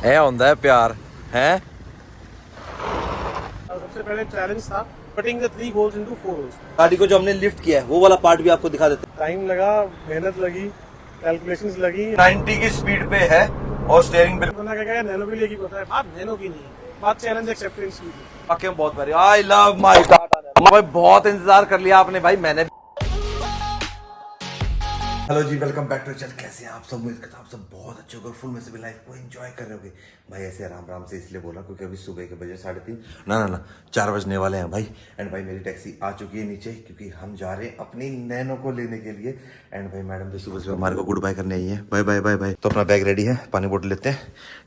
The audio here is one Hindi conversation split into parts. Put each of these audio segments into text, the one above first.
है होता है प्यार है। सबसे पहले चैलेंज था putting the 3 holes into 4 holes। गाड़ी को जो हमने लिफ्ट किया है वो वाला पार्ट भी आपको दिखा देते टाइम लगा, मेहनत लगी, कैलकुलेशंस लगी। हैं। 90 की स्पीड पे है और स्टीयरिंग बिल्कुल बंदा क्या कहे नैनो के लिए की पता है, बात नैनो की नहीं है, बात चैलेंज एक्सेप्टेंस की थी। वाकई में बहुत भारी। आई लव माई टाटा भाई, बहुत इंतजार कर लिया आपने भाई। मैंने hello ji, welcome back to channel. कैसे हैं आप सब? उम्मीद करता हूं आप सब बहुत अच्छे होंगे, फुल में से भी लाइफ को एंजॉय कर रहे होंगे भाई। ऐसे आराम से इसलिए बोला क्योंकि अभी सुबह के बजे 3:30 ना 4 बजने वाले हैं भाई। एंड भाई मेरी टैक्सी आ चुकी है नीचे क्योंकि हम जा रहे हैं अपनी नैनो को लेने के लिए। एंड भाई मैडम भी सुबह हमारे को गुड बाय करने आई है। Bye bye bye bye. तो अपना बैग रेडी है, पानी बोतल लेते हैं,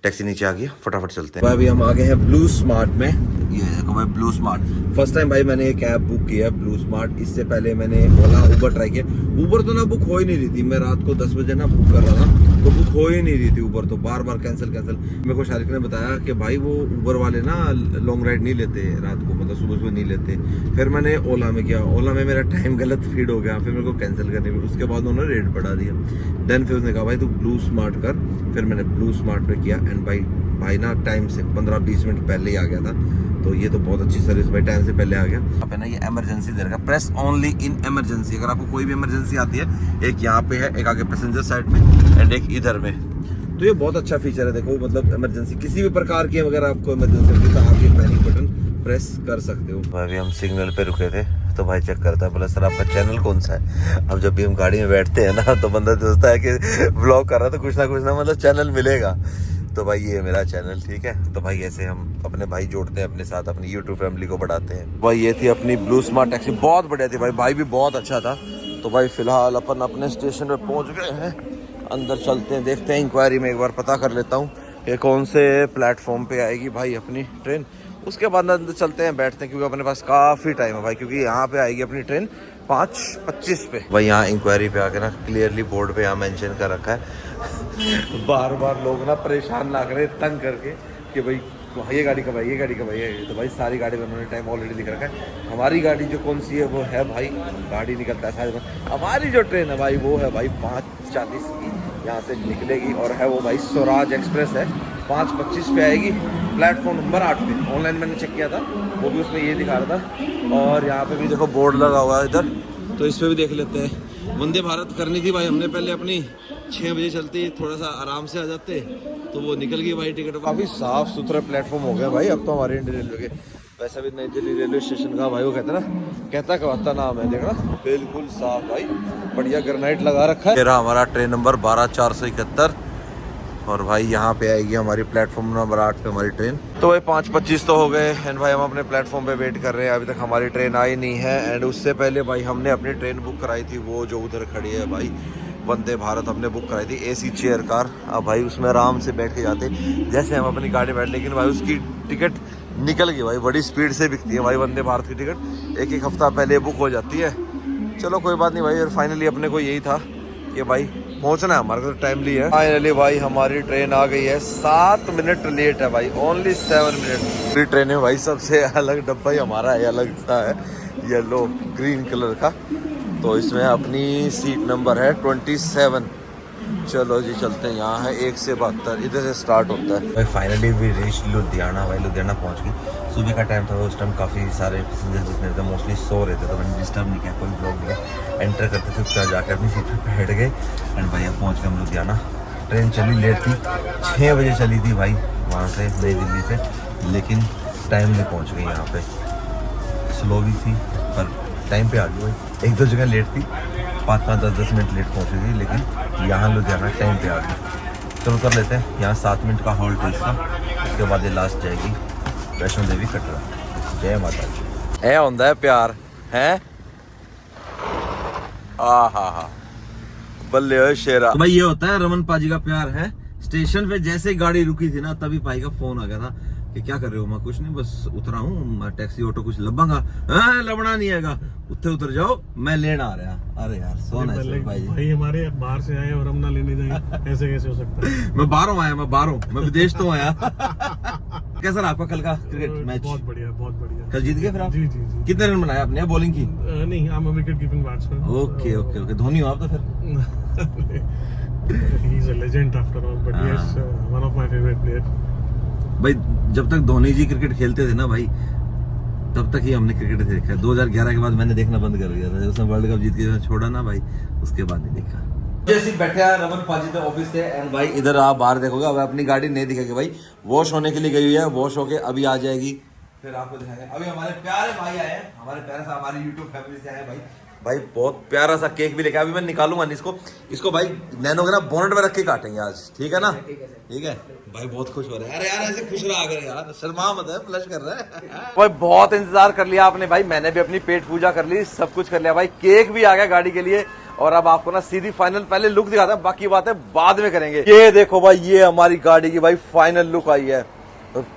टैक्सी नीचे आ गई, फटाफट चलते हैं। भाई अभी हम आ गए हैं ब्लू स्मार्ट में। ये देखो भाई ब्लू स्मार्ट, फर्स्ट टाइम भाई मैंने ये कैब बुक किया है ब्लू स्मार्ट। इससे पहले मैंने ओला उबर ट्राई किया। उबर तो ना बुक हो ही नहीं रही थी, मैं रात को 10 बजे ना बुक कर रहा था तो बुक हो ही नहीं रही थी उबर, तो बार बार कैंसिल। मेरे को शारिक ने बताया कि भाई वो उबर वाले ना लॉन्ग राइड नहीं लेते रात को, मतलब सुबह नहीं लेते। फिर मैंने ओला में किया, ओला में मेरा टाइम गलत फीड हो गया, फिर मेरे को कैंसिल करने में, उसके बाद उन्होंने रेट बढ़ा दिया। देन फिर उसने कहा भाई तू ब्लू स्मार्ट कर, फिर मैंने ब्लू स्मार्ट पे किया। एंड भाई ना टाइम से 15-20 मिनट पहले ही आ गया था, तो ये तो बहुत अच्छी सर्विस भाई, टाइम से पहले आ गया। आप है ना ये इमरजेंसी दे रखा, प्रेस ओनली इन इमरजेंसी। अगर आपको कोई भी इमरजेंसी आती है, एक यहाँ पे है, एक आगे पैसेंजर साइड में एंड एक इधर में, तो ये बहुत अच्छा फीचर है। देखो मतलब इमरजेंसी किसी भी प्रकार की अगर आपको इमरजेंसी होती है तो आप ये पैनिक बटन प्रेस कर सकते हो। भाई हम सिग्नल पे रुके थे तो भाई चेक करता है, बोला सर आपका चैनल कौन सा है। अब जब भी हम गाड़ी में बैठते हैं ना तो बंदा सोचता है कि ब्लॉग कर रहा है तो कुछ ना मतलब चैनल मिलेगा। तो भाई ये मेरा चैनल, ठीक है। तो भाई ऐसे हम अपने भाई जोड़ते हैं अपने साथ, अपनी यूट्यूब फैमिली को बढ़ाते हैं। भाई ये थी अपनी ब्लू स्मार्ट टैक्सी, बहुत बढ़िया थी भाई भी बहुत अच्छा था। तो भाई फिलहाल अपन अपने स्टेशन पे पहुंच गए हैं, अंदर चलते हैं, देखते हैं इंक्वायरी में एक बार पता कर लेता हूँ कि कौन से प्लेटफॉर्म पे आएगी भाई अपनी ट्रेन। उसके बाद अंदर चलते हैं, बैठते हैं, क्योंकि अपने पास काफ़ी टाइम है भाई, क्योंकि यहाँ पे आएगी अपनी ट्रेन 5:25 पे। भाई यहाँ इंक्वायरी पे आके ना क्लियरली बोर्ड पे यहाँ मेंशन कर रखा है बार बार लोग ना परेशान ना करें तंग करके कि भाई ये गाड़ी कब आई, ये गाड़ी कब आई है। तो भाई सारी गाड़ी में उन्होंने टाइम ऑलरेडी लिख रखा है। हमारी गाड़ी जो कौन सी है वो है भाई, गाड़ी निकलता है सारी, हमारी जो ट्रेन है भाई वो है भाई 5:40 की यहाँ से निकलेगी, और है वो भाई स्वराज एक्सप्रेस है, 5:25 पे आएगी, प्लेटफॉर्म नंबर 8 पे। ऑनलाइन मैंने चेक किया था, वो भी उसमें ये दिखा रहा था। और यहाँ पे भी देखो बोर्ड लगा हुआ है इधर, तो इस पर भी देख लेते हैं। वंदे भारत करनी थी भाई हमने पहले अपनी, 6 बजे चलती, थोड़ा सा आराम से आ जाते, तो वो निकल गई भाई टिकट। काफ़ी साफ सुथरा प्लेटफॉर्म हो गया भाई अब तो हमारे इंडियन रेलवे के। वैसा भी नई दिल्ली रेलवे स्टेशन का भाई वो कहता कहता नाम है, देखना बिल्कुल साफ भाई, बढ़िया ग्रेनाइट लगा रखा है। तेरा हमारा ट्रेन नंबर 12471, और भाई यहाँ पे आएगी हमारी प्लेटफॉर्म नंबर 8 पे हमारी ट्रेन। तो भाई 5:25 तो हो गए एंड भाई हम अपने प्लेटफॉर्म पे वेट कर रहे हैं, अभी तक हमारी ट्रेन आई नहीं है। एंड उससे पहले भाई हमने अपनी ट्रेन बुक कराई थी, वो जो उधर खड़ी है भाई, वंदे भारत हमने बुक कराई थी, AC चेयर कार। अब भाई उसमें आराम से बैठ के जाते जैसे हम अपनी गाड़ी बैठ, लेकिन भाई उसकी टिकट निकल गई भाई, बड़ी स्पीड से बिकती है भाई वंदे भारत की टिकट, एक हफ्ता पहले बुक हो जाती है। चलो कोई बात नहीं भाई, और फाइनली अपने को यही था कि भाई पहुंचना है, हमारे को टाइमली है। फाइनली भाई हमारी ट्रेन आ गई है, 7 मिनट लेट है भाई, ओनली 7 मिनट। पूरी ट्रेन में भाई सबसे अलग डब्बा ही हमारा है, अलग सा है, येलो ग्रीन कलर का। तो इसमें अपनी सीट नंबर है 27। चलो जी चलते हैं, यहाँ है 1 से 72, इधर से स्टार्ट होता है। भाई फाइनली वी रीच लुधियाना। भाई लुधियाना पहुँच गई, सुबह का टाइम था, उस टाइम काफ़ी सारे पैसेंजर जितने थे मोस्टली सो रहे थे, तो मैंने डिस्टर्ब नहीं किया, कोई ब्लॉग नहीं एंटर करते थे, क्या जाकर अपनी सीट पर बैठ गए। एंड भाई अब पहुँच गए हम लुधियाना। ट्रेन चली लेट थी, 6 बजे चली थी भाई वहाँ से नई दिल्ली से, लेकिन टाइम में पहुँच गई यहाँ पे। स्लो भी थी पर टाइम पे आ गई भाई, 1-2 जगह लेट थी, 5-5, 10-10 मिनट लेट पहुँची थी, लेकिन यहाँ लुधियाना टाइम पे आ गई। चलो कर लेते हैं, यहाँ 7 मिनट का हॉल्ट है इसका, उसके बाद ये लास्ट जाएगी वैष्णो देवी कटरा। जय माता दी। है होता है प्यार है, हा बल्ले हो शेरा। तो भाई ये होता है रमन पाजी का प्यार है। स्टेशन पे जैसे गाड़ी रुकी थी ना, तभी भाई का फोन आ गया था कि क्या कर रहे हो। मैं कुछ नहीं, बस उतरा हूँ, टैक्सी ऑटो कुछ लबांगा। लबना नहीं आएगा, उतर जाओ, मैं लेना आ रहा। अरे यार सोना है भाई हमारे बाहर से आए और हम ना लेने जाए, ऐसे कैसे हो सकता है। मैं बाहरों आया, मैं विदेश तो आया। कैसा रहा आपका कल का क्रिकेट मैच? बहुत बढ़िया। कल जीत गए फिर आप? जी। कितने रन बनाए आपने बॉलिंग की? नहीं, I'm a wicket keeping batsman। Okay Dhoni हो आप तो फिर। He is a legend after all, but yes, one of my favorite players. भाई जब तक धोनी जी क्रिकेट खेलते थे ना भाई, तब तक ही हमने क्रिकेट देखा। 2011 के बाद मैंने देखना बंद कर दिया था, उसने वर्ल्ड कप जीत के छोड़ा ना भाई, उसके बाद नहीं देखा। जैसे बैठे हैं रमन पाजी तो ऑफिस से, एंड भाई इधर आप बाहर देखोगे, अब अपनी गाड़ी नहीं दिखेगी भाई, वॉश होने के लिए गई हुई है, वॉश होके अभी आ जाएगी, फिर आपको दिखाएंगे। अभी हमारे प्यारे भाई आए हैं, हमारे प्यारे सा हमारी यूट्यूब फैमिली से आए भाई। भाई बहुत प्यारा सा केक भी लेके, अभी मैं निकालूंगा नहीं इसको भाई नैनो के ना बोनट में रख के काटेंगे आज, ठीक है ना? ठीक है भाई, बहुत खुश हो रहे हैं। अरे यार ऐसे खुश रहा कर यार, शर्मा मत है, फ्लश कर रहा है भाई। बहुत इंतजार कर लिया आपने भाई, मैंने भी अपनी पेट पूजा कर ली, सब कुछ कर लिया भाई, केक भी आ गया गाड़ी के लिए। और अब आपको ना सीधी फाइनल पहले लुक दिखाता है, बाकी बातें बाद में करेंगे। ये देखो भाई, ये हमारी गाड़ी की भाई फाइनल लुक आई है।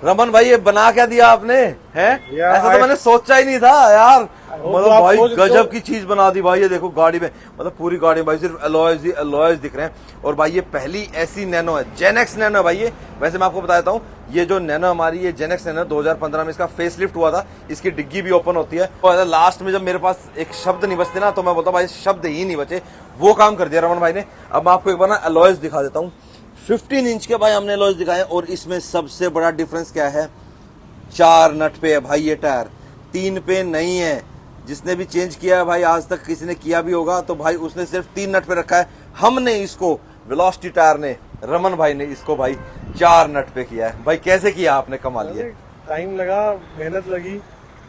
रमन भाई ये बना क्या दिया आपने, हैं? ऐसा तो मैंने सोचा ही नहीं था यार, मतलब भाई गजब की चीज बना दी भाई। ये देखो गाड़ी में, मतलब पूरी गाड़ी में भाई सिर्फ अलॉयज दिख रहे हैं। और भाई ये पहली ऐसी नैनो है, जेनेक्स नैनो है भाई ये। वैसे मैं आपको बता देता हूँ, ये जो नैनो हमारी ये जेनेक्स नैनो 2015 में इसका फेस लिफ्ट हुआ था, इसकी डिग्गी भी ओपन होती है। और लास्ट में जब मेरे पास एक शब्द नहीं बचते ना, तो मैं बोलता भाई शब्द ही नहीं बचे, वो काम कर दिया रमन भाई ने। अब मैं आपको एक बार ना अलॉयज दिखा देता हूँ। 15 इंच के भाई हमने अलॉयज दिखाए, और इसमें सबसे बड़ा डिफरेंस क्या है, 4 नट पे है भाई ये टायर, 3 पे नहीं है। जिसने भी चेंज किया है भाई, आज तक किसी ने किया भी होगा तो भाई उसने सिर्फ 3 नट पे रखा है। हमने इसको वेलोसिटी टायर ने, रमन भाई ने इसको भाई 4 नट पे किया है। भाई कैसे किया आपने, कमाल लिया। टाइम लगा, मेहनत लगी,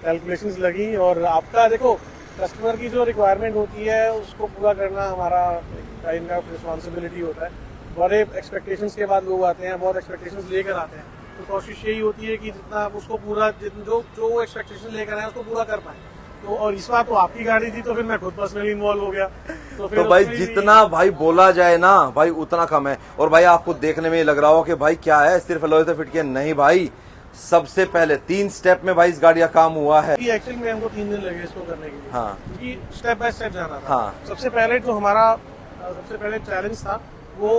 कैलकुलेशंस लगी, और आपका देखो कस्टमर की जो रिक्वायरमेंट होती है उसको पूरा करना हमारा टाइम का रिस्पॉन्सिबिलिटी होता है। बड़े एक्सपेक्टेशंस के बाद लोग आते हैं, बहुत एक्सपेक्टेशंस लेकर आते हैं, तो कोशिश यही होती है कि जितना आप उसको पूरा, जो एक्सपेक्टेशन लेकर आए उसको पूरा कर पाए। तो और इस बार तो आपकी गाड़ी थी, तो फिर मैं खुद पर्सनली इन्वॉल्व हो गया। तो फिर भाई जितना भाई बोला जाए ना भाई उतना कम है। और भाई आपको देखने में लग रहा हो कि भाई क्या है, सिर्फ अलॉय से फिट किया, नहीं भाई, सबसे पहले 3 स्टेप में भाई इस गाड़ी का काम हुआ है। एक्चुअली में हमको 3 दिन लगे इसको करने के लिए, हाँ, क्योंकि स्टेप बाय स्टेप जाना था। हाँ। सबसे पहले जो हमारा सबसे पहले चैलेंज था वो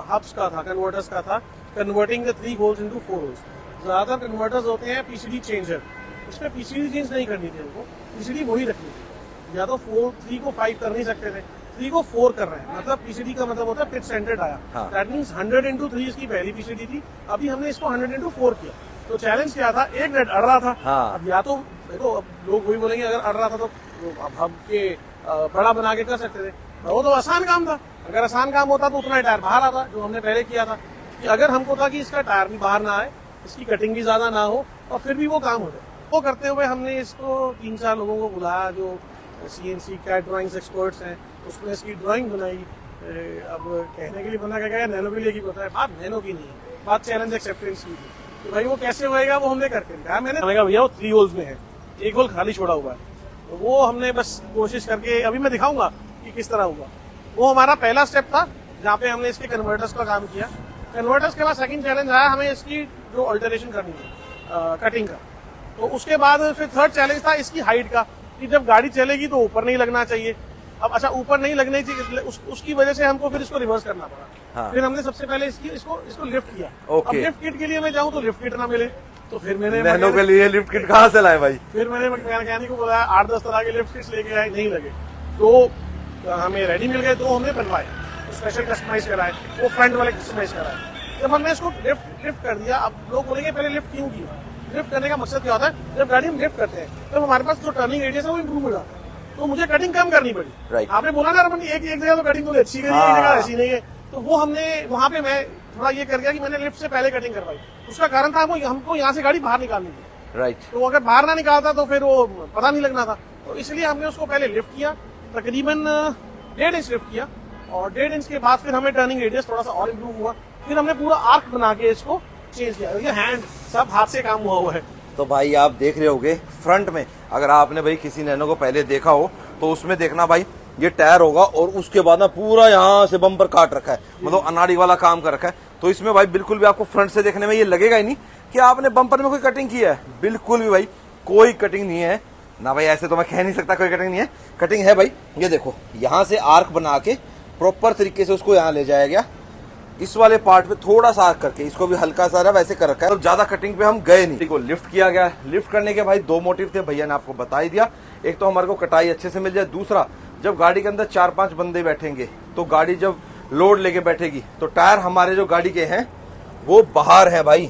हब्स का था, कन्वर्टर्स का था, converting the 3 holes into 4 holes. ज्यादातर कन्वर्टर्स होते हैं पीसीडी चेंजर, इसमें पीसीडी चेंज नहीं करनी थी हमको, पीसीडी वही रखनी थी। या तो 3 को 5 कर नहीं सकते थे, 3 को 4 कर रहे हैं, मतलब पीसीडी का मतलब होता है पिच सेंटर्ड आया। दैट मींस 100/3 इसकी पहली पीसीडी थी, अभी हमने इसको 100/4 किया। तो चैलेंज क्या था, एक नेट अड़ रहा था। हाँ। अब या तो देखो, अब लोग वही बोलेंगे अगर अड़ रहा था तो अब हम के बड़ा बना के कर सकते थे, वो तो आसान काम था। अगर आसान काम होता तो उतना ही टायर बाहर आता, जो हमने पहले किया था। कि अगर हमको था कि इसका टायर भी बाहर ना आए, इसकी कटिंग भी ज्यादा ना हो, और फिर भी वो काम हो जाए। वो करते हुए हमने इसको 3-4 लोगों को बुलाया जो CNC कैट ड्राइंग्स एक्सपर्ट्स हैं, उसमें इसकी ड्राइंग बनाई। अब कहने के लिए बना क्या, नैनो के लिए की पता है, बात नैनो की नहीं है, बात चैलेंज एक्सेप्टेंस की थी। तो भाई वो कैसे होएगा वो हमने करके दिखाया। मैंने कहा भैया वो 3 होल्स में है, 1 होल खाली छोड़ा हुआ है, तो वो हमने बस कोशिश करके, अभी मैं दिखाऊंगा कि किस तरह हुआ। वो हमारा पहला स्टेप था जहाँ पे हमने इसके कन्वर्टर्स का काम किया। कन्वर्टर्स के बाद सेकंड चैलेंज आया हमें इसकी जो अल्टरेशन करनी है कटिंग का। तो उसके बाद फिर थर्ड चैलेंज था इसकी हाइट का, कि जब गाड़ी चलेगी तो ऊपर नहीं लगना चाहिए। अब अच्छा ऊपर नहीं लगना चाहिए, उसकी वजह से हमको फिर इसको रिवर्स करना पड़ा। हाँ। फिर हमने सबसे पहले इसको लिफ्ट किया। अब लिफ्ट किट के लिए मैं जाऊँ तो लिफ्ट किट ना मिले, तो फिर मैंने नैनो के लिए लिफ्ट किट कहाँ से लाए भाई? फिर मैंने मैकेनिक को बोला 8-10 तरह के लिफ्ट किट्स लेके आए, नहीं लगे, तो हमें रेडी मिल गए, तो हमने बनवाए, स्पेशल कस्टमाइज कराए, वो फ्रंट वाले कस्टमाइज कराए। जब हमने इसको लिफ्ट कर दिया, अब लोग बोलेंगे पहले लिफ्ट क्यों किया? लिफ्ट करने का मकसद क्या होता है, जब गाड़ी हम लिफ्ट करते हैं तब हमारे पास जो टर्निंग रेडियस है वो इम्प्रूव हो जाता है, तो मुझे कटिंग कम करनी पड़ी। आपने बोला ना रमन, एक जगह तो कटिंग तो अच्छी करी है, एक जगह ऐसी नहीं है, तो वो हमने वहां पे मैं थोड़ा ये कर गया कि मैंने लिफ्ट से पहले कटिंग करवाई। उसका कारण था हमको यहाँ से गाड़ी बाहर निकालनी थी, राइट। तो अगर बाहर ना निकालता तो फिर वो पता नहीं लगना था, तो इसलिए हमने उसको पहले लिफ्ट किया, तकरीबन 1.5 इंच लिफ्ट किया, और 1.5 इंच के बाद फिर हमें टर्निंग रेडियस थोड़ा सा और इम्प्रूव हुआ। फिर हमने पूरा आर्क बना के इसको चेंज किया, ये हैंड सब हाथ से काम हुआ है। तो भाई आप देख रहे होगे फ्रंट में, अगर आपने भाई किसी नैनो को पहले देखा हो तो उसमें देखना भाई ये टायर होगा, और उसके बाद ना पूरा यहाँ से बम्पर काट रखा है, मतलब अनाड़ी वाला काम कर रखा है। तो इसमें भाई बिल्कुल भी आपको फ्रंट से देखने में ये लगेगा ही नहीं कि आपने बम्पर में कोई कटिंग की है, बिल्कुल भी भाई कोई कटिंग नहीं है ना भाई। ऐसे तो मैं कह नहीं सकता कोई कटिंग नहीं है, कटिंग है भाई। ये देखो यहाँ से आर्क बना के प्रॉपर तरीके से उसको यहाँ ले जाया गया, इस वाले पार्ट पे थोड़ा सा आर्क करके इसको भी हल्का सा वैसे कर रखा है, तो ज्यादा कटिंग पे हम गए नहीं। को लिफ्ट किया गया, लिफ्ट करने के भाई 2 मोटिव थे, भैया ने आपको बता ही दिया। एक तो हमारे को कटाई अच्छे से मिल जाए, दूसरा जब गाड़ी के अंदर 4-5 बंदे बैठेंगे तो गाड़ी जब लोड लेके बैठेगी। तो टायर हमारे जो गाड़ी के हैं वो बाहर है भाई,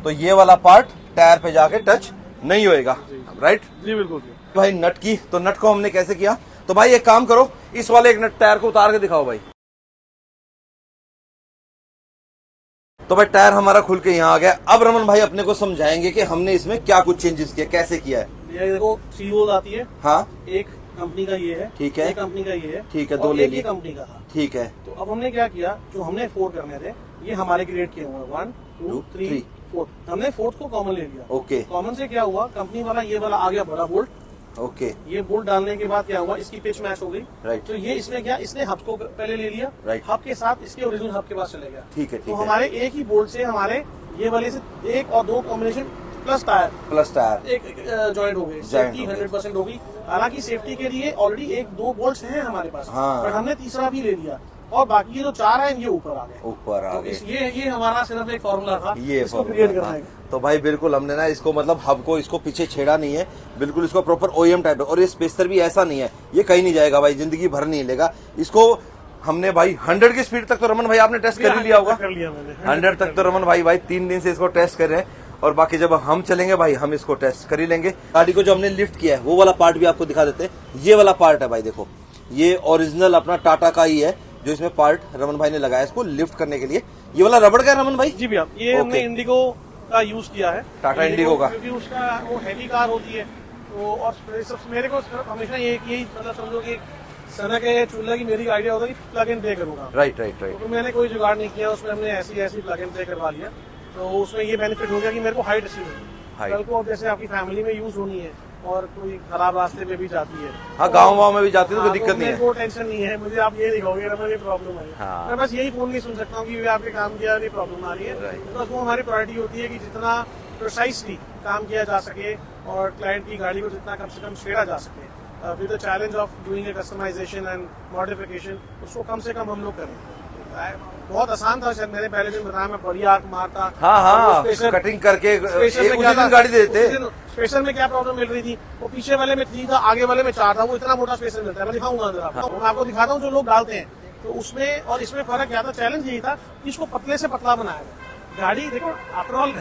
तो ये वाला पार्ट टायर पे जाके टच नहीं होएगा, राइट जी बिल्कुल। भाई नट की, तो नट को हमने कैसे किया, तो भाई एक काम करो, इस वाले एक नट टायर को उतार के दिखाओ भाई। तो भाई टायर हमारा खुल के यहाँ आ गया। अब रमन भाई अपने को समझाएंगे कि हमने इसमें क्या कुछ चेंजेस किया, कैसे किया है। ये देखो 3 होल आती है। हाँ, एक कंपनी का ये है, ठीक है, एक कंपनी का ये है, ठीक है, और दो ले एक ही लिए, कंपनी का था। ठीक है। तो अब हमने क्या किया, जो हमने 4 करने थे ये हमारे क्रिएट किए हुए 1 2 3 4, हमने 4th को कॉमन ले लिया। ओके, कॉमन से क्या हुआ, कंपनी वाला ये वाला आ गया बड़ा बोल्ट। ओके, ये बोल्ट डालने के बाद क्या हुआ, इसकी पिच मैच हो गई, राइट। तो ये इसने क्या, इसने हब को पहले ले लिया, राइट। हब के साथ इसके ओरिजिनल हब के पास चले गया। ठीक है, तो ठीक है। हमारे एक ही बोल्ट से हमारे ये वाले से 1 और 2 कॉम्बिनेशन प्लस टायर एक जॉइंट हो गई, सेफ्टी 100% हो गई। हालांकि सेफ्टी के लिए ऑलरेडी 1-2 बोल्ट्स हैं हमारे पास, हाँ। पर हमने तीसरा भी ले लिया, और बाकी ये जो 4 है ये ऊपर आ गए। ऊपर आ तो गए। ये हमारा सिर्फ एक फॉर्मूला था, ये इसको क्रिएट करना है। तो भाई बिल्कुल हमने ना इसको मतलब हब को इसको पीछे छेड़ा नहीं है, बिल्कुल इसको प्रॉपर ओईएम टाइप है। और ये स्पेसर भी ऐसा नहीं है, ये कहीं नहीं जाएगा भाई, जिंदगी भर नहीं लेगा इसको। हमने भाई 100 की स्पीड तक तो रमन भाई आपने टेस्ट कर ही लिया होगा, कर लिया मैंने 100 तक तो रमन भाई 3 दिन से इसको टेस्ट कर रहे हैं। और बाकी जब हम चलेंगे भाई हम इसको टेस्ट कर ही लेंगे। गाड़ी को जो हमने लिफ्ट किया है वो वाला पार्ट भी आपको दिखा देते हैं। ये वाला पार्ट है भाई, देखो ये ओरिजिनल अपना टाटा का ही है, जो इसमें पार्ट रमन भाई ने लगाया इसको लिफ्ट करने के लिए। ये वाला रबड़ का है रमन भाई? जी भैया, ये हमने इंडिगो का यूज किया है, टाटा इंडिगो का, क्योंकि उसका वो हैवी कार होती है। तो और मेरे को हमेशा यही मतलब समझो कि सना के चूल्हा की मेरी आइडिया होता है कि प्लग इन प्ले करूंगा। Right right right. तो मैंने कोई जुगाड़ नहीं किया, उसमें हमने ऐसी प्लग इन प्ले करवा लिया। तो उसमें ये बेनिफिट हो गया कि मेरे को हाइट अच्छी मिली। कल को जैसे आपकी फैमिली में यूज होनी है और कोई खराब रास्ते पे भी जाती है, हाँ गाँव वाँव में भी जाती है तो कोई दिक्कत नहीं है, कोई टेंशन नहीं है मुझे। आप ये दिखाओगे ना ये प्रॉब्लम है, हाँ। मैं बस यही फोन नहीं सुन सकता हूँ कि आपके काम किया ये प्रॉब्लम आ रही है। बिकॉज वो हमारी प्रायोरिटी होती है कि जितना प्रिसाइसली काम किया जा सके और क्लाइंट की गाड़ी को जितना कम से कम छेड़ा जा सके with the challenge of doing a customisation and modification, उसको कम से कम हम लोग करें। बहुत आसान था, शायद मैंने पहले दिन बताया मैं बड़ी आर्क मारता। हाँ हाँ, कटिंग करके गाड़ी देते। स्पेशल में क्या प्रॉब्लम मिल रही थी, वो पीछे वाले में 3 था, आगे वाले में 4 था, वो इतना मोटा स्पेशल मिलता है। मैं दिखाऊंगा अंदर आपको, मैं आपको दिखाता हूँ जो लोग डालते हैं। तो उसमें और इसमें फर्क क्या था, चैलेंज यही था कि इसको पतले से पतला बनाया गया। गाड़ी देखो आफ्टर ऑल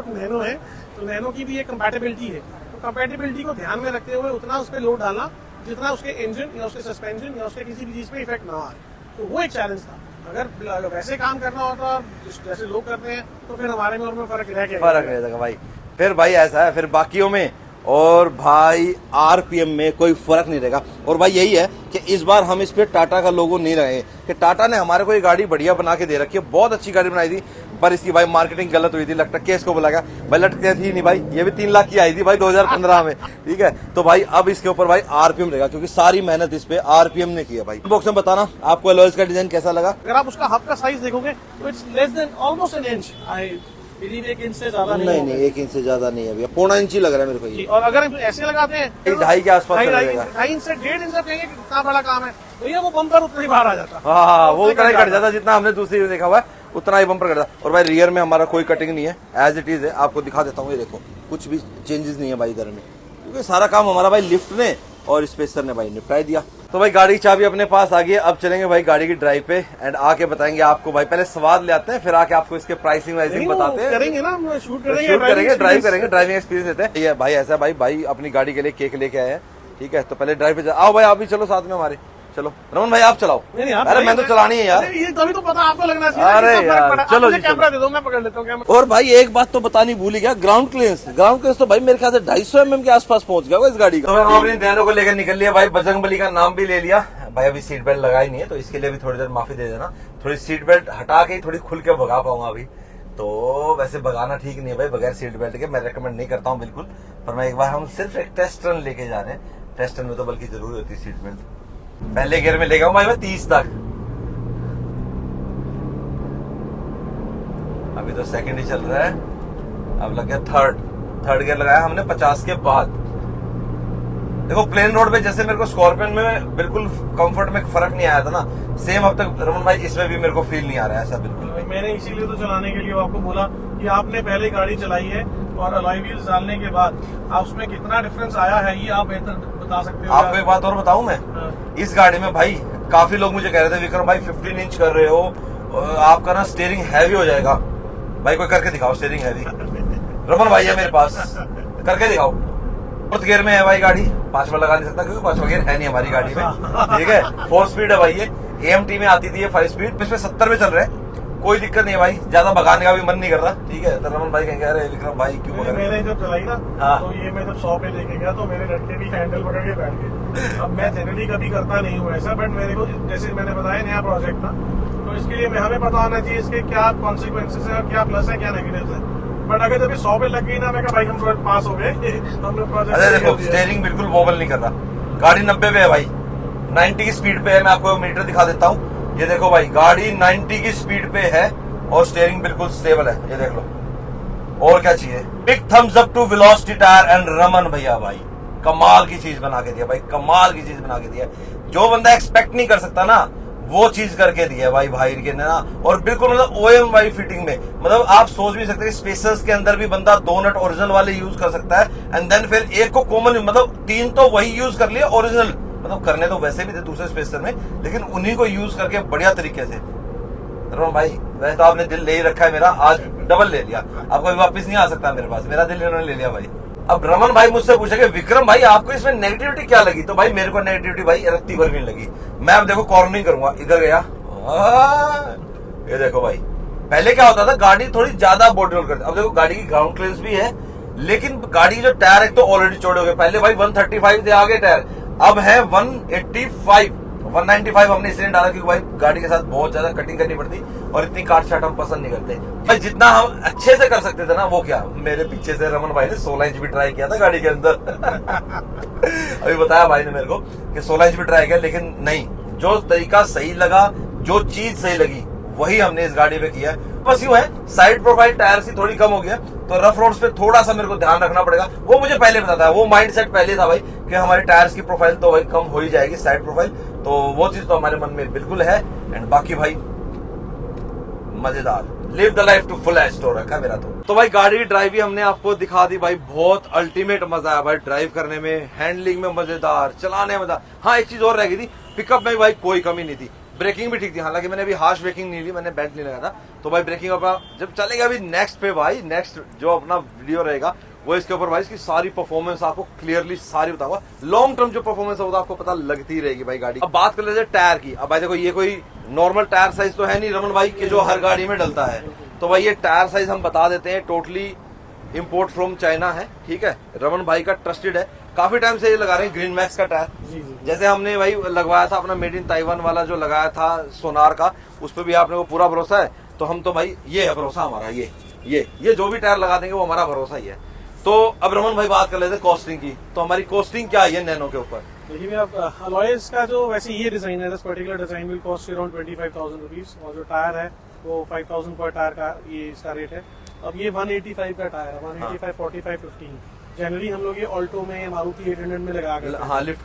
नैनो है, तो नैनो की भी एक कंपैटिबिलिटी है। तो कंपैटिबिलिटी को ध्यान में रखते हुए उतना उस पर लोड डालना जितना उसके इंजन या उसके सस्पेंशन या उसके किसी भी चीज पे इफेक्ट ना आए। तो वो एक चैलेंज था। अगर वैसे काम करना होता जैसे लोग करते हैं तो फिर हमारे में और में फर्क रह जाएगा भाई। फिर भाई ऐसा है, फिर बाकियों में और भाई आरपीएम में कोई फर्क नहीं रहेगा। और भाई यही है कि इस बार हम इस पे टाटा का लोगो नहीं रहे कि टाटा ने हमारे को ये गाड़ी बढ़िया बना के दे रखी है, बहुत अच्छी गाड़ी बनाई थी, पर इसकी भाई मार्केटिंग गलत हुई थी। लटक के इसको बोला गया भाई, लटके थी नहीं भाई, ये भी 3 लाख की आई थी भाई 2015 में, ठीक है। तो भाई अब इसके ऊपर भाई आरपीएम रहेगा, क्योंकि सारी मेहनत इस पे आरपीएम ने की है भाई। बॉक्स में बताना आपको एलॉयज का डिजाइन कैसा लगा। अगर आप उसका हब का साइज देखोगे तो it's less than almost an inch. I believe 1 inch से ज्यादा नहीं, 1 इंच से ज्यादा नहीं है भैया, 1.25 इंच ही लग रहा है मेरे को ये। और अगर ऐसे लगाते हैं 2.5 के आसपास 2.5 इंच से 1.5 इंच कहेंगे कितना बड़ा काम है भैया, वो बम्पर उतना ही बाहर आ जाता। हाँ, वो उतना ही कट जाता जितना हमने दूसरी में देखा हुआ है, उतना ही बम्पर कटता। और भाई रियर में हमारा कोई कटिंग नहीं है, एज इट इज है। आपको दिखा देता हूँ, ये देखो कुछ भी चेंजेस नहीं है भाई इधर में, क्योंकि सारा काम हमारा भाई लिफ्ट ने और स्पेसर ने भाई निपटा दिया। तो भाई गाड़ी की चाबी अपने पास आ गई है, अब चलेंगे भाई गाड़ी की ड्राइव पे एंड आके बताएंगे आपको भाई। पहले स्वाद ले आते हैं, फिर आके आपको इसके प्राइसिंग वाइसिंग बताते हैं, करेंगे ना, शूट करेंगे, ड्राइव करेंगे, ड्राइविंग एक्सपीरियंस देते हैं। ये भाई ऐसा भाई अपनी गाड़ी के लिए केक लेके आए हैं, ठीक है। तो पहले ड्राइव पे आओ भाई, आप भी चलो साथ में हमारे। चलो रमन भाई आप चलाओ। अरे मैं तो चलानी है यार, ये तभी तो पता आपको लगना चाहिए। अरे यार चलो जी, कैमरा दे दो, मैं पकड़ लेता हूँ कैमरा। और भाई एक बात तो बतानी भूल ही गया, ग्राउंड क्लियरेंस तो भाई मेरे ख्याल से 250 mm के आसपास पहुंच गया इस गाड़ी का। तो हम अपनी नैनो को लेकर निकल लिया भाई, बजरंगबली का नाम भी ले लिया भाई। अभी सीट बेल्ट लगाई नहीं है, तो इसके लिए भी थोड़ी देर माफी दे देना। थोड़ी सीट बेल्ट हटा के थोड़ी खुल के भगा पाऊंगा अभी, तो वैसे भगाना ठीक नहीं है भाई बगैर सीट बेल्ट के, मैं रेकमेंड नहीं करता हूँ बिल्कुल। पर मैं एक बार हम सिर्फ एक टेस्ट रन लेके जा रहे हैं, टेस्ट रन में तो बल्कि जरूरी होती है सीट बेल्ट। पहले गियर में ले गया भाई मैं 30 तक, अभी तो सेकंड ही चल रहा है, अब लग गया थर्ड गियर लगाया हमने 50 के बाद। देखो प्लेन रोड पे जैसे मेरे को स्कॉर्पियन में बिल्कुल कंफर्ट में फर्क नहीं आया था ना, सेम अब तक रमन भाई इसमें भी मेरे को फील नहीं आ रहा है ऐसा बिल्कुल भी। मैंने इसीलिए तो चलाने के लिए आपको बोला कि आपने पहले गाड़ी चलाई है, और अलॉय व्हील्स डालने के बाद आप उसमें कितना डिफरेंस आया है ये आप बेहतर बता सकते हो। आपको एक बात और बताऊं मैं, इस गाड़ी में भाई काफी लोग मुझे कह रहे थे विक्रम भाई 15 इंच कर रहे हो, आपका ना स्टीयरिंग हैवी हो जाएगा। भाई कोई करके दिखाओ स्टीयरिंग हैवी। रमन भाई है मेरे पास, करके दिखाओ। फोर्थ गियर में है भाई गाड़ी, पांचवा लगा नहीं सकता क्योंकि पांचवा गियर है नहीं हमारी गाड़ी में, ठीक है। 4 स्पीड है भाई ये, AMT में आती थी ये 5 स्पीड, इसमें 70 में चल रहे हैं, कोई दिक्कत नहीं है भाई, ज्यादा भगाने का भी मन नहीं कर रहा, ठीक है। तो रमन भाई कहेंगे अरे विक्रम भाई क्यों भगा रहे? मैंने जब चलाई ना तो ये मैं जब 100 पे लेके गया तो मेरे लड़के भी हैंडल पकड़ के बैठ गए। अब मैं जनरली कभी करता नहीं हूँ ऐसा, बट मेरे को जैसे मैंने बताया नया प्रोजेक्ट था तो इसके लिए हमें पता होना चाहिए इसके क्या कॉन्सिक्वेंसेस है, क्या प्लस है क्या नेगेटिव है। बट अगर जब 100 पे लग गई ना, मैं कहा भाई हम पास हो गए, हमने प्रोजेक्ट। अरे देखो स्टीयरिंग बिल्कुल वोबल नहीं कर रहा, गाड़ी 90 पे है भाई, 90 की स्पीड पे है। मैं आपको मीटर दिखा देता हूँ, ये देखो भाई गाड़ी 90 की स्पीड पे है और स्टीयरिंग बिल्कुल स्टेबल है, ये देख लो। और क्या चाहिए? Big thumbs up to Velocity tyre and Raman भैया, भाई कमाल की चीज बना के दिया भाई, कमाल की चीज बना के दिया। जो बंदा एक्सपेक्ट नहीं कर सकता ना वो चीज करके दिया भाई भाई के ना, और बिल्कुल मतलब OM वाली फिटिंग में, मतलब आप सोच भी सकते हैं स्पेसर्स के अंदर भी बंदा 2 नट ओरिजिनल वाले यूज कर सकता है एंड देन फिर एक को कॉमन, मतलब 3 तो वही यूज कर लिया ओरिजिनल, मतलब करने तो वैसे भी थे दूसरे स्पेसर में, लेकिन उन्हीं को यूज करके बढ़िया तरीके से। रमन भाई वैसे तो आपने दिल ले ही रखा है मेरा, आज डबल ले लिया, अब कोई वापस नहीं आ सकता मेरे पास, मेरा दिल इन्होंने ले लिया भाई। अब रमन भाई मुझसे पूछेंगे विक्रम भाई आपको इसमें नेगेटिविटी क्या लगी, तो भाई मेरे को नेगेटिविटी भाई रत्ती भर भी नहीं लगी। मैं अब देखो कॉर्नरिंग करूंगा, इधर गया, ये देखो भाई पहले क्या होता था गाड़ी थोड़ी ज्यादा बॉडी रोल करती, अब देखो गाड़ी की ग्राउंड क्लियरेंस भी है, लेकिन गाड़ी जो टायर एक तो ऑलरेडी चौड़े हो गए, पहले भाई 135 थे आगे टायर, अब है 185, 195 हमने इसलिए डाला क्योंकि भाई गाड़ी के साथ बहुत ज्यादा कटिंग करनी पड़ती और इतनी काट छाट हम पसंद नहीं करते भाई। जितना हम अच्छे से कर सकते थे ना वो क्या, मेरे पीछे से रमन भाई ने 16 इंच भी ट्राई किया था गाड़ी के अंदर अभी बताया भाई ने मेरे को कि 16 इंच भी ट्राई किया, लेकिन नहीं, जो तरीका सही लगा, जो चीज सही लगी वही हमने इस गाड़ी पे किया है। बस यूं है साइड प्रोफाइल टायर की थोड़ी कम हो गया, तो रफ रोड्स पे थोड़ा सा मेरे को ध्यान रखना पड़ेगा, वो मुझे पहले पता था, वो माइंडसेट पहले था भाई कि हमारे टायर्स की प्रोफाइल तो भाई कम हो ही जाएगी, साइड प्रोफाइल, तो वो चीज तो हमारे मन में बिल्कुल है। एंड बाकी भाई मजेदार, live the life to full स्टोर रखा मेरा तो भाई गाड़ी की ड्राइव भी हमने आपको दिखा दी भाई, बहुत अल्टीमेट मजा आया भाई ड्राइव करने में, हैंडलिंग में मजेदार, चलाने में मजा। हाँ एक चीज और रह गई थी, पिकअप में भाई कोई कमी नहीं थी, ब्रेकिंग भी ठीक थी, हालांकि मैंने अभी हार्श ब्रेकिंग नहीं ली, मैंने बेल्ट नहीं लगा था, तो भाई ब्रेकिंग अपना जब चलेगा अभी नेक्स्ट पे भाई, नेक्स्ट जो अपना वीडियो रहेगा वो इसके ऊपर भाई इसकी सारी परफॉर्मेंस आपको क्लियरली सारी बताऊंगा, लॉन्ग टर्म जो परफॉर्मेंस है वो तो आपको पता लगती रहेगी भाई गाड़ी। अब बात कर लेते हैं टायर की। अब भाई देखो ये कोई नॉर्मल टायर साइज तो है नहीं रमन भाई के जो हर गाड़ी में डलता है, तो भाई ये टायर साइज हम बता देते हैं, टोटली इम्पोर्ट फ्रॉम चाइना है, ठीक है। रमन भाई का ट्रस्टेड है, काफी टाइम से ये लगा रहे हैं ग्रीन मैक्स का टायर, जैसे हमने भाई लगवाया था अपना मेड इन ताइवान वाला जो लगाया था सोनार का, उस पर भी आपने को पूरा भरोसा है, तो हम तो भाई ये है भरोसा हमारा, ये जो भी टायर लगा देंगे वो हमारा भरोसा ही है। तो अब रमन भाई बात कर लेते हैं कॉस्टिंग की, तो हमारी कॉस्टिंग क्या है नैनो के ऊपर? देखिए आप अलॉयज का जो वैसे ये डिजाइन है, this particular design will cost around 25,000 rupees, और जो टायर है वो 5,000 पर टायर का ये इसका रेट है। अब ये 185 का टायर है, 185, 45, 15 जनरली हम लोग ये ऑल्टो में, मारुति 800 में लगा के, हाँ लिफ्ट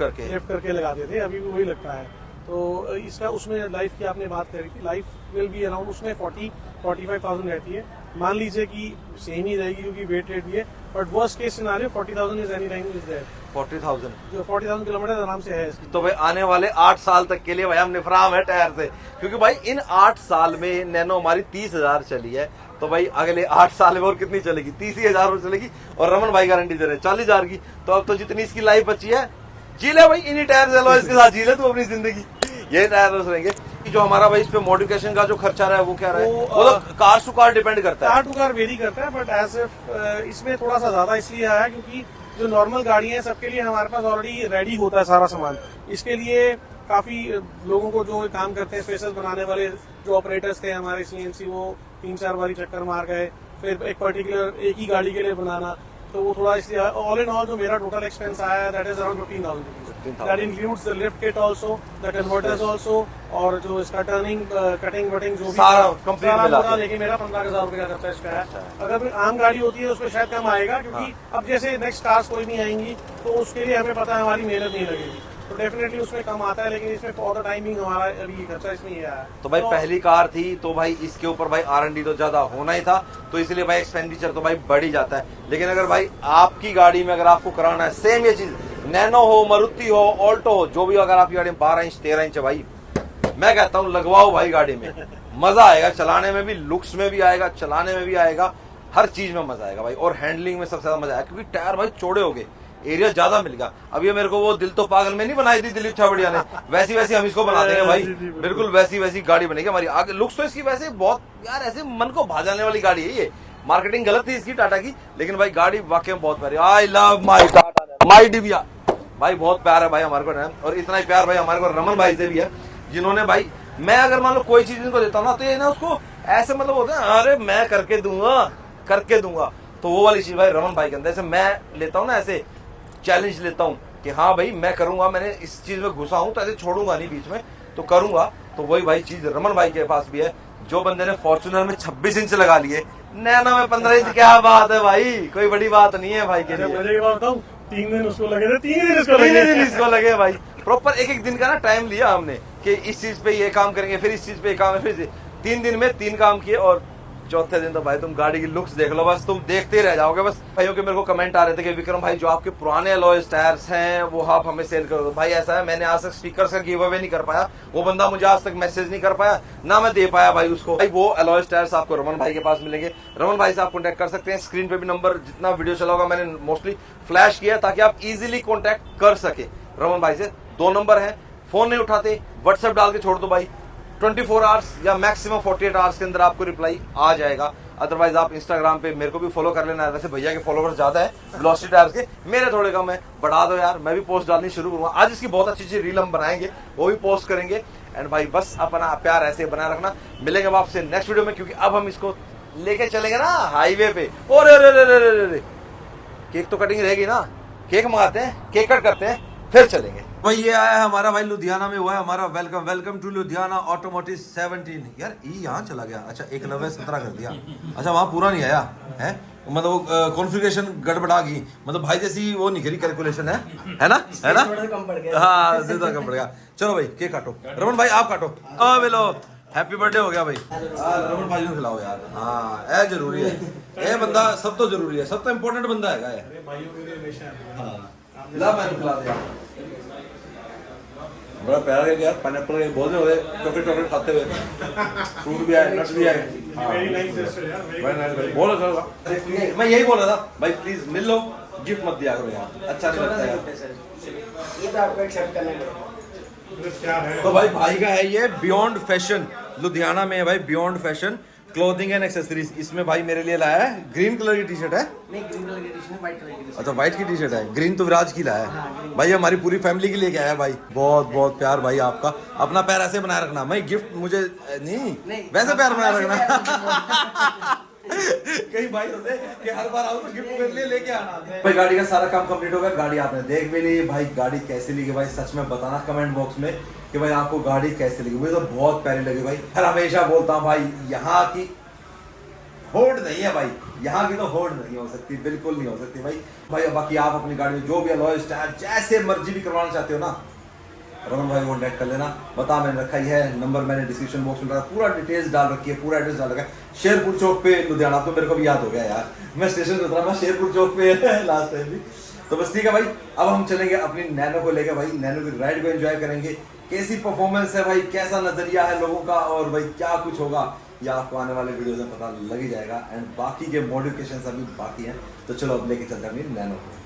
करके लगाते थे, अभी भी वही लगता है। तो इसका उसमें लाइफ की आपने बात करी थी, लाइफ विल बी अराउंड उसमें 45,000 रहती है, मान लीजिए कि सेम ही रहेगी क्योंकि वेट रेट भी है, but worst case scenario 40,000 is any time is there. 40,000 जो 40,000 किलोमीटर आराम से है इसकी। तो भाई आने वाले 8 साल तक के लिए भाई हम निफराम है टायर से, क्योंकि भाई इन 8 साल में नैनो हमारी 30,000 चली है, तो भाई अगले 8 साल में और कितनी चलेगी? 30,000 और चलेगी, और रमन भाई गारंटी दे रहे 40,000 की। तो अब तो जितनी इसकी लाइफ बची है जी ले भाई, इन्हीं टायर चलो इसके साथ जी ले तू अपनी जिंदगी, ये टायर रहेंगे। जो हमारा भाई इस पे मॉडिफिकेशन का जो खर्चा रहा है वो क्या रहा है? वो तो कार टू कार डिपेंड करता है, कार टू कार वेरी करता है, बट एज इसमें थोड़ा सा ज्यादा इसलिए आया क्योंकि जो नॉर्मल गाड़ियां हैं सबके लिए हमारे पास ऑलरेडी रेडी होता है सारा सामान। इसके लिए काफी लोगों को जो काम करते हैं स्पेशल बनाने वाले जो ऑपरेटर्स थे हमारे CNC, वो 3-4 बारी चक्कर मार गए, फिर एक पर्टिकुलर एक ही गाड़ी के लिए बनाना, तो वो थोड़ा इसलिए ऑल इन ऑल जो मेरा टोटल एक्सपेंस आया that is around 15,000। That includes the lift kit also, the converters also, और जो इसका टर्निंग कटिंग वटिंग जो भी सारा कंप्लीट मिला, लेकिन मेरा 15,000 रुपए का खर्चा इसका है। अगर कोई आम गाड़ी होती है उसमें शायद कम आएगा, क्योंकि अब जैसे नेक्स्ट कार्स कोई नहीं आएंगी तो उसके लिए हमें पता है हमारी मेहनत नहीं लगेगी, तो डेफिनेटली उसमें कम आता है, लेकिन इसमें फॉर द टाइमिंग हमारा अभी खर्चा इसमें ये आया है। तो भाई पहली कार थी तो भाई इसके ऊपर भाई R&D तो ज्यादा होना ही था, तो इसलिए भाई एक्सपेंडिचर तो भाई बढ़ ही जाता है। लेकिन अगर भाई आपकी गाड़ी में अगर आपको कराना है सेम ये चीज, नैनो हो, मारुति हो, ऑल्टो हो, जो भी अगर आपकी गाड़ी में 12 इंच 13 इंच है भाई, मैं कहता हूँ लगवाओ भाई गाड़ी में, मजा आएगा चलाने में भी, लुक्स में भी आएगा, चलाने में भी आएगा, हर चीज में मजा आएगा भाई। और हैंडलिंग में सबसे ज्यादा मजा आएगा क्योंकि टायर भाई चौड़े हो गए, एरिया ज्यादा मिल गया। अब ये मेरे को वो दिल तो पागल में नहीं बनाई थी दिलीप छाबड़िया ने, वैसी वैसी हम इसको बना देंगे भाई, बिल्कुल वैसी वैसी गाड़ी बनेगी हमारी। आगे लुक्स तो इसकी वैसे बहुत यार ऐसे मन को भा जाने वाली गाड़ी है ये। मार्केटिंग गलत थी इसकी टाटा की, लेकिन भाई गाड़ी वाकई में बहुत प्यारी। आई लव माई टाटा, माई डिबिया भाई, बहुत प्यार है भाई हमारे को। और इतना ही प्यार भाई हमारे को रमन भाई से भी है, जिन्होंने भाई, मैं अगर मान लो कोई चीज इनको देता हूँ ना, तो ये ना उसको ऐसे मतलब होता है अरे मैं करके दूंगा, तो वो वाली चीज भाई रमन भाई के अंदर। ऐसे मैं लेता हूँ ना, ऐसे चैलेंज लेता हूँ कि हाँ भाई मैं करूंगा, मैंने इस चीज में घुसा हूं तो ऐसे छोड़ूंगा नहीं बीच में, तो करूंगा। तो वही भाई चीज रमन भाई के पास भी है। जो बंदे ने फॉर्च्यूनर में 26 इंच लगा लिए, नैनो में 15 इंच, क्या बात है भाई, कोई बड़ी बात नहीं है भाई के लिए। मुझे बताऊं 3 दिन उसको लगे थे, 3 दिन इसको लगे भाई, प्रॉपर एक दिन का ना टाइम लिया हमने कि इस चीज पे ये काम करेंगे, फिर इस चीज पे ये काम है, फिर 3 दिन में 3 काम किए। और चौथे दिन तो भाई तुम गाड़ी की लुक्स देख लो, बस तुम देखते रह जाओगे। बस भाइयों के मेरे को कमेंट आ रहे थे कि विक्रम भाई जो आपके पुराने अलॉयज टायर्स हैं वो आप हमें सेल करो। भाई ऐसा है, मैंने आज तक स्पीकर का गिव अवे नहीं कर पाया, वो बंदा मुझे आज तक मैसेज नहीं कर पाया, ना मैं दे पाया भाई उसको। भाई वो अलॉयज टायर्स आपको रमन भाई के पास मिलेंगे, रमन भाई से आप कॉन्टैक्ट कर सकते हैं। स्क्रीन पे भी नंबर, जितना वीडियो चला होगा मैंने मोस्टली फ्लैश किया ताकि आप इजिली कॉन्टैक्ट कर सके रमन भाई से। 2 नंबर है, फोन नहीं उठाते व्हाट्सएप डाल के छोड़ दो भाई, 24 आवर्स या मैक्सिमम 48 आवर्स के अंदर आपको रिप्लाई आ जाएगा। अदरवाइज आप इंस्टाग्राम पे मेरे को भी फॉलो कर लेना है। वैसे भैया के फॉलोवर्स ज्यादा है वेलोसिटी टायर्स के, मेरे थोड़े कम है, बढ़ा दो यार, मैं भी पोस्ट डालनी शुरू करूंगा। आज इसकी बहुत अच्छी रील हम बनाएंगे, वो भी पोस्ट करेंगे। एंड भाई बस अपना प्यार ऐसे बनाए रखना। मिलेंगे अब आपसे नेक्स्ट वीडियो में, क्योंकि अब हम इसको लेके चलेंगे ना हाईवे पे। और केक तो कटिंग रहेगी ना, केक मंगाते हैं, केक कट करते हैं, फिर चलेंगे। भाई ये आया है हमारा भाई, लुधियाना में हुआ है हमारा वेलकम टू लुधियाना ऑटोमोटिव 17। यार ये यहाँ चला गया, अच्छा 190-17 कर दिया, अच्छा वहाँ पूरा नहीं आया है, मतलब कॉन्फ़िगरेशन गड़बड़ा गई, मतलब भाई जैसी वो नहीं करी कैलकुलेशन है ना, है ना, कम पड़ गया, हाँ ज्यादा कम पड़ गया। चलो भाई केक काटो, रमन भाई आप काटो, बोलो हैप्पी बर्थडे हो गया भाई। रमन भाई को खिलाओ यार, हाँ ये जरूरी है, ये बंदा सब तो जरूरी है, सब तो इम्पोर्टेंट बंदा है। मैं खिला दिया, बड़ा प्यारा है यार, पाइनएप्पल के बहुत हो गए, चॉकलेट खाते हुए, फ्रूट भी आए, नट्स भी आए, बहुत अच्छा लगा। मैं यही बोल रहा था भाई, प्लीज मिल लो, गिफ्ट मत दिया करो यार, अच्छा नहीं लगता यार, ये तो आपको एक्सेप्ट करना है। तो भाई का है ये बियॉन्ड फैशन, लुधियाना में है भाई beyond fashion clothing and accessories. इसमें भाई मेरे लिए लाया है, ग्रीन कलर की टी शर्ट है, नहीं ग्रीन कलर की टी शर्ट, व्हाइट कलर की टी शर्ट। अच्छा व्हाइट की टी शर्ट है, ग्रीन तो विराज की लाया है भाई, हमारी पूरी फैमिली के लिए क्या है भाई। बहुत बहुत प्यार भाई आपका, अपना प्यार ऐसे बनाए रखना। मैं गिफ्ट मुझे नहीं वैसे प्यार बनाए रखना। कई भाई होते कि हर बार आओ तो गिफ्ट मेरे लिए लेके आना। भाई गाड़ी का सारा काम कंप्लीट हो गया, गाड़ी आपने देख भी ली भाई। गाड़ी कैसी लगी भाई सच में बताना कमेंट बॉक्स में कि भाई आपको गाड़ी कैसी लगी। मुझे तो बहुत प्यारी लगी भाई, हर हमेशा बोलता हूँ भाई यहाँ की होड़ नहीं है भाई, यहाँ की तो होड़ नहीं हो सकती, बिल्कुल नहीं हो सकती भाई। बाकी आप अपनी गाड़ी में जो भी अलॉय टायर जैसे मर्जी भी करवाना चाहते हो ना, रमन भाई को कॉन्टैक्ट कर लेना। बता मैंने रखा ही है नंबर, मैंने डिस्क्रिप्शन बॉक्स में रखा, पूरा डिटेल्स डाल रखी है, पूरा एड्रेस डाल रखा है, शेरपुर चौक पे लुधियाना। तो मेरे को भी याद हो गया यार, मैं स्टेशन पे उतरा, मैं शेरपुर चौक पे लास्ट टाइम भी। तो बस ठीक है भाई, अब हम चलेंगे अपनी नैनो को लेकर भाई, नैनो की राइड को एंजॉय करेंगे। कैसी परफॉर्मेंस है भाई, कैसा नजरिया है लोगों का, और भाई क्या कुछ होगा ये आपको आने वाले वीडियोस में पता लग ही जाएगा। एंड बाकी के मॉडिफिकेशन अभी बाकी हैं, तो चलो अब लेके चलते हैं अपनी नैनो को।